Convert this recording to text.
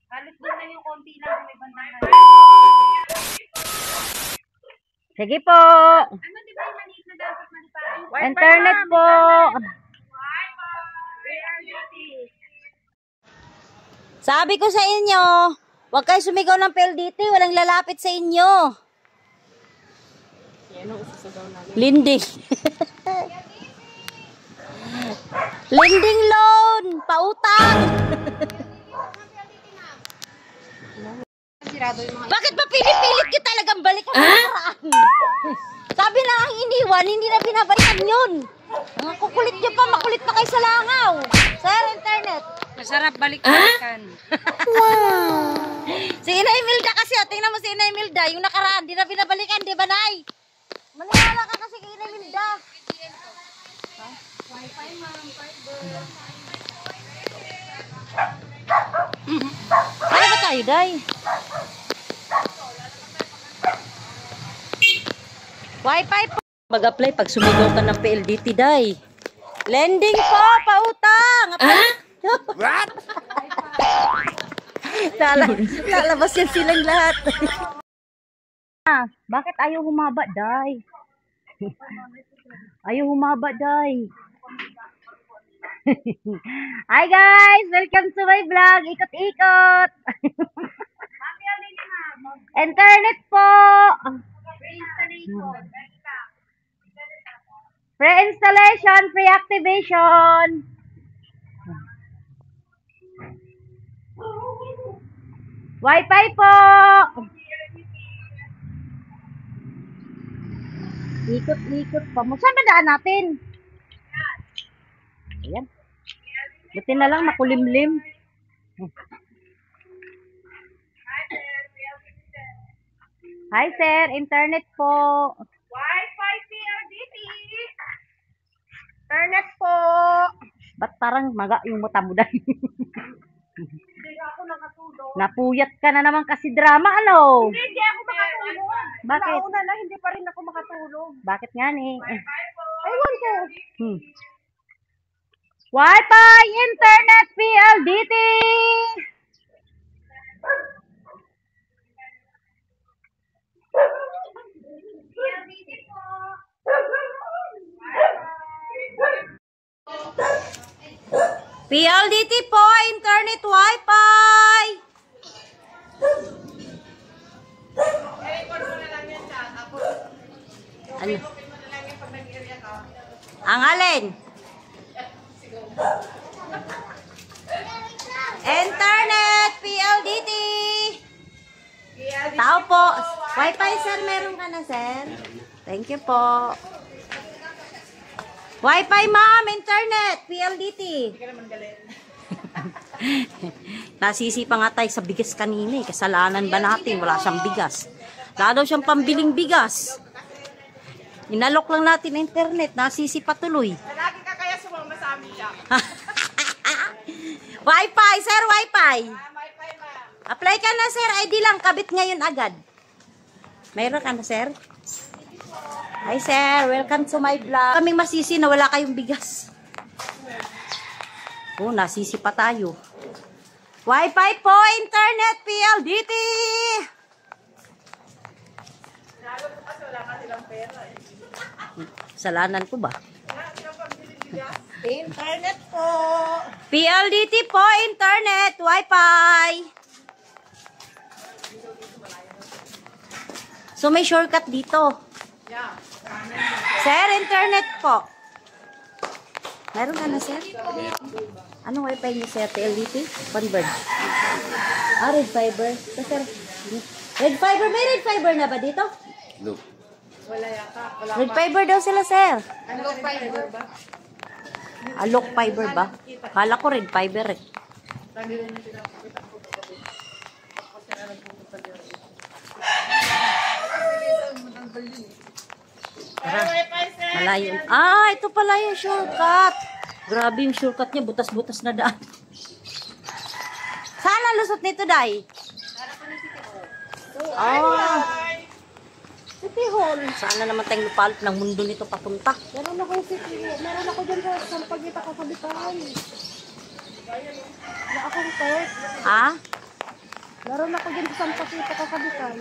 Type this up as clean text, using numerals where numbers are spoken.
Halos doon lang yung konti lang may bandang na. Sige po. Ano di ba yung maliit na dapat malipain? Internet po. Sabi ko sa inyo, huwag kayo sumigaw ng PLDT, walang lalapit sa inyo. Linding. Lending loan, pautang. Bakit ba pilit-pilit ka talagang balikan ang paraan? Sabi na ang iniwan, hindi na binabalikan yun. Mga kukulit nyo pa, makulit pa kayo sa langaw. Sir, internet. Masarap balik-balikan. Wow. Si Inay Milda kasi, tingnan mo si Inay Milda, yung nakaraan, di na binabalikan, di ba, Nay? Maniwala ka kasi kay Inay Milda. Wi-Fi, ma'am. Fiber. Ano ba tayo, Day? Wi-Fi po. Mag-apply pag sumigaw ka ng PLDT, Day. Lending po, pautang. What? Lalabas yan silang lahat. Bakit ayaw humaba, Day? Ayaw humaba, Day. Hi guys! Welcome to my vlog. Ikot-ikot. Internet po. Free installation, free activation. Wi-Fi po. Ikot-ikot pa. Saan ba daan natin? Ayan. Buti na lang makulimlim. Hi sir, internet po. Wi-Fi PLDT. Internet po. Ba't parang maga yung mata mo dahil? Hindi ako nakatulog. Napuyat ka na naman kasi drama, ano? Hindi ako makatulog. Bakit? Nauna na, hindi pa rin ako makatulog. Bakit nga ni? Ayun ko. Wi-Fi, internet, PLDT! PLDT po. PLDT po, internet, Wi-Fi! Ano? Ang alin? Internet, PLDT! Tao po. Wi-Fi, sir, meron ka na, sir? Thank you po. Wi-Fi, ma'am, internet, PLDT. Hindi ka naman galit. Nasisi pa nga tayo sa bigas kanina eh. Kasalanan ba natin? Wala siyang bigas. Wala daw siyang pambiling bigas. Inalok lang natin internet. Nasisi pa tuloy. Lagi ka kaya sumama sa amin siya. Wi-Fi, sir, Wi-Fi. Wi-Fi, ma'am. Apply ka na, sir. ID lang. Kabit ngayon agad. Mayroon ka na, sir? Hi, sir. Welcome to my vlog. Kaming masisi na wala kayong bigas. Oh, nasisi pa tayo. Wi-Fi po, internet, PLDT. Lalo ko kasi wala ka silang pera eh. Salanan ko ba? Internet po. PLDT po, internet, Wi-Fi. So, may shortcut dito. Yeah. Sir, internet po. Meron ka na, sir? Anong Wi-Fi niyo, sir? PLDT? Convert. Ah, Red Fiber. So, sir, Red Fiber. May Red Fiber na ba dito? No. Wala yata. Wala Red Fiber daw sila, sir. Ano fiber ba? Alok Fiber ba? Kala ko Red Fiber eh. Wi-Fi, sir. Malayo. Ah, ito pala yung shortcut. Grabe yung shortcut niya. Butas-butas na daan. Saan ang lusot nito, Day? Ah. City Hall. Saan na naman tayong lupalop ng mundo nito papunta? Meron ako City Hall. Meron ako dyan sa Sampagita Kasabitan. Wala akong third. Ha? Meron ako dyan sa Santa Tita Kakabikan.